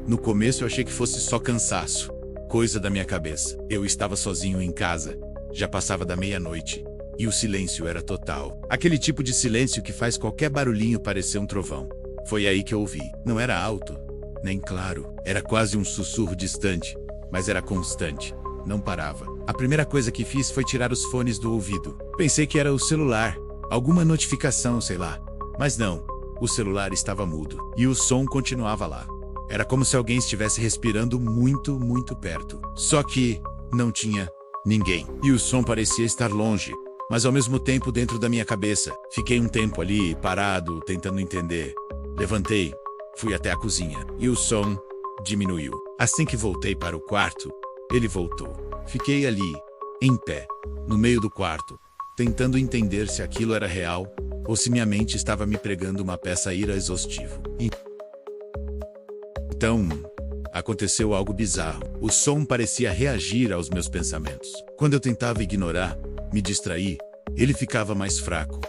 No começo eu achei que fosse só cansaço, coisa da minha cabeça. Eu estava sozinho em casa, já passava da meia-noite, e o silêncio era total. Aquele tipo de silêncio que faz qualquer barulhinho parecer um trovão. Foi aí que eu ouvi. Não era alto, nem claro. Era quase um sussurro distante, mas era constante. Não parava. A primeira coisa que fiz foi tirar os fones do ouvido. Pensei que era o celular, alguma notificação, sei lá. Mas não, o celular estava mudo. E o som continuava lá. Era como se alguém estivesse respirando muito, muito perto. Só que não tinha ninguém. E o som parecia estar longe, mas ao mesmo tempo dentro da minha cabeça. Fiquei um tempo ali, parado, tentando entender. Levantei, fui até a cozinha, e o som diminuiu. Assim que voltei para o quarto, ele voltou. Fiquei ali, em pé, no meio do quarto, tentando entender se aquilo era real, ou se minha mente estava me pregando uma peça ira exaustivo. Então, aconteceu algo bizarro. O som parecia reagir aos meus pensamentos. Quando eu tentava ignorar, me distrair, ele ficava mais fraco.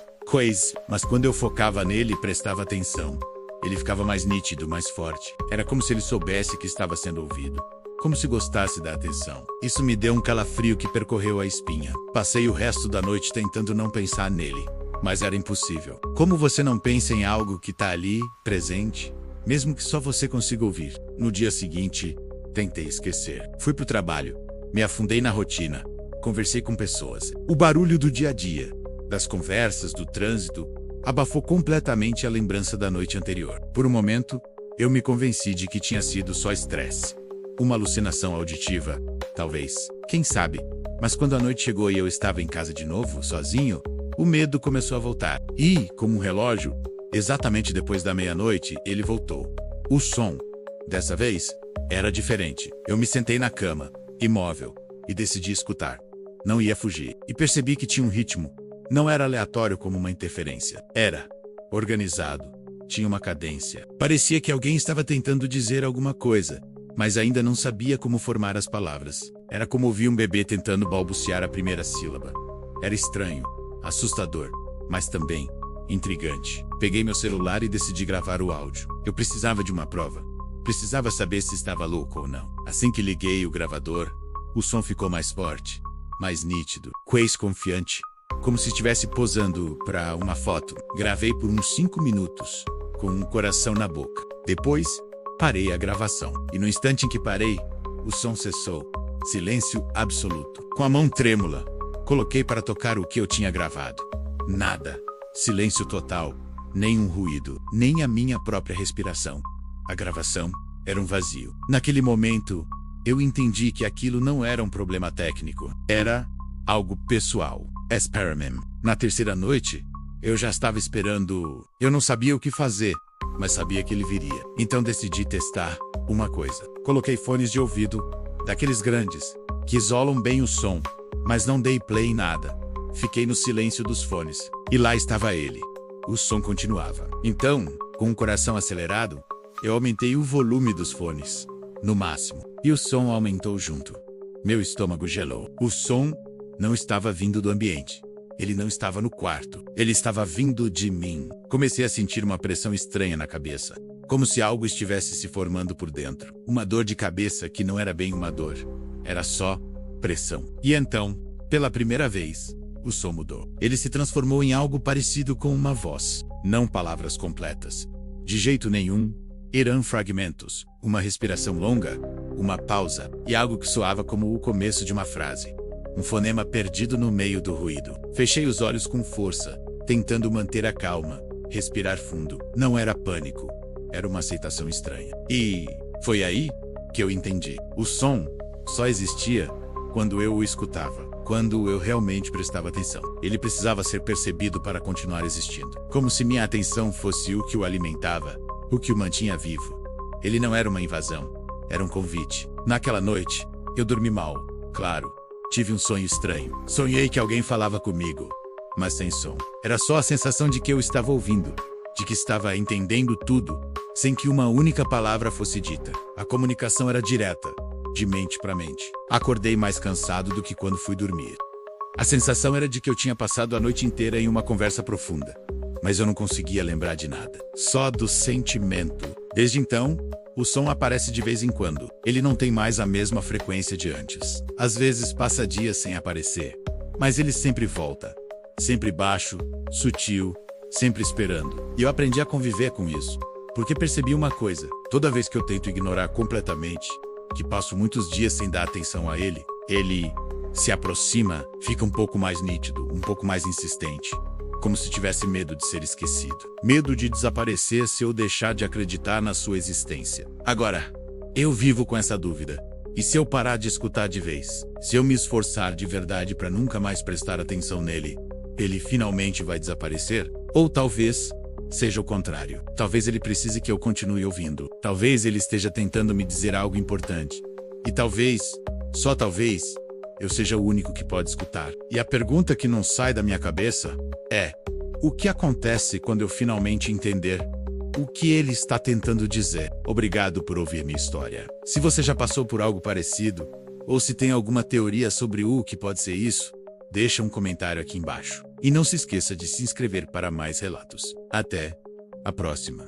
Mas quando eu focava nele e prestava atenção, ele ficava mais nítido, mais forte. Era como se ele soubesse que estava sendo ouvido. Como se gostasse da atenção. Isso me deu um calafrio que percorreu a espinha. Passei o resto da noite tentando não pensar nele, mas era impossível. Como você não pensa em algo que está ali, presente, mesmo que só você consiga ouvir? No dia seguinte, tentei esquecer. Fui pro trabalho, me afundei na rotina, conversei com pessoas. O barulho do dia a dia, das conversas, do trânsito, abafou completamente a lembrança da noite anterior. Por um momento, eu me convenci de que tinha sido só estresse. Uma alucinação auditiva, talvez. Quem sabe? Mas quando a noite chegou e eu estava em casa de novo, sozinho, o medo começou a voltar. E, como um relógio, exatamente depois da meia-noite, ele voltou. O som, dessa vez, era diferente. Eu me sentei na cama, imóvel, e decidi escutar. Não ia fugir. E percebi que tinha um ritmo. Não era aleatório como uma interferência. Era organizado. Tinha uma cadência. Parecia que alguém estava tentando dizer alguma coisa, mas ainda não sabia como formar as palavras. Era como ouvir um bebê tentando balbuciar a primeira sílaba. Era estranho, assustador, mas também intrigante. Peguei meu celular e decidi gravar o áudio. Eu precisava de uma prova. Precisava saber se estava louco ou não. Assim que liguei o gravador, o som ficou mais forte, mais nítido, quase confiante, como se estivesse posando para uma foto. Gravei por uns 5 minutos, com um coração na boca. Depois, parei a gravação. E no instante em que parei, o som cessou. Silêncio absoluto. Com a mão trêmula, coloquei para tocar o que eu tinha gravado. Nada. Silêncio total. Nem um ruído. Nem a minha própria respiração. A gravação era um vazio. Naquele momento, eu entendi que aquilo não era um problema técnico. Era algo pessoal. Experiment. Na terceira noite, eu já estava esperando. Eu não sabia o que fazer, mas sabia que ele viria. Então decidi testar uma coisa. Coloquei fones de ouvido, daqueles grandes, que isolam bem o som, mas não dei play em nada. Fiquei no silêncio dos fones. E lá estava ele. O som continuava. Então, com o coração acelerado, eu aumentei o volume dos fones, no máximo. E o som aumentou junto. Meu estômago gelou. O som não estava vindo do ambiente. Ele não estava no quarto. Ele estava vindo de mim. Comecei a sentir uma pressão estranha na cabeça. Como se algo estivesse se formando por dentro. Uma dor de cabeça que não era bem uma dor. Era só pressão. E então, pela primeira vez, o som mudou. Ele se transformou em algo parecido com uma voz. Não palavras completas. De jeito nenhum. Eram fragmentos. Uma respiração longa. Uma pausa. E algo que soava como o começo de uma frase. Um fonema perdido no meio do ruído. Fechei os olhos com força, tentando manter a calma, respirar fundo. Não era pânico, era uma aceitação estranha. E foi aí que eu entendi. O som só existia quando eu o escutava, quando eu realmente prestava atenção. Ele precisava ser percebido para continuar existindo. Como se minha atenção fosse o que o alimentava, o que o mantinha vivo. Ele não era uma invasão, era um convite. Naquela noite, eu dormi mal, claro. Tive um sonho estranho. Sonhei que alguém falava comigo, mas sem som. Era só a sensação de que eu estava ouvindo, de que estava entendendo tudo, sem que uma única palavra fosse dita. A comunicação era direta, de mente para mente. Acordei mais cansado do que quando fui dormir. A sensação era de que eu tinha passado a noite inteira em uma conversa profunda. mas eu não conseguia lembrar de nada. Só do sentimento. Desde então, o som aparece de vez em quando. Ele não tem mais a mesma frequência de antes. Às vezes passa dias sem aparecer, mas ele sempre volta. Sempre baixo, sutil, sempre esperando. E eu aprendi a conviver com isso, porque percebi uma coisa: toda vez que eu tento ignorar completamente, que passo muitos dias sem dar atenção a ele se aproxima, fica um pouco mais nítido, um pouco mais insistente, como se tivesse medo de ser esquecido. Medo de desaparecer se eu deixar de acreditar na sua existência. Agora, eu vivo com essa dúvida. E se eu parar de escutar de vez? Se eu me esforçar de verdade para nunca mais prestar atenção nele, ele finalmente vai desaparecer? Ou talvez seja o contrário. Talvez ele precise que eu continue ouvindo. Talvez ele esteja tentando me dizer algo importante. E talvez, só talvez, eu seja o único que pode escutar. E a pergunta que não sai da minha cabeça é: o que acontece quando eu finalmente entender o que ele está tentando dizer? Obrigado por ouvir minha história. Se você já passou por algo parecido, ou se tem alguma teoria sobre o que pode ser isso, deixa um comentário aqui embaixo. E não se esqueça de se inscrever para mais relatos. Até a próxima.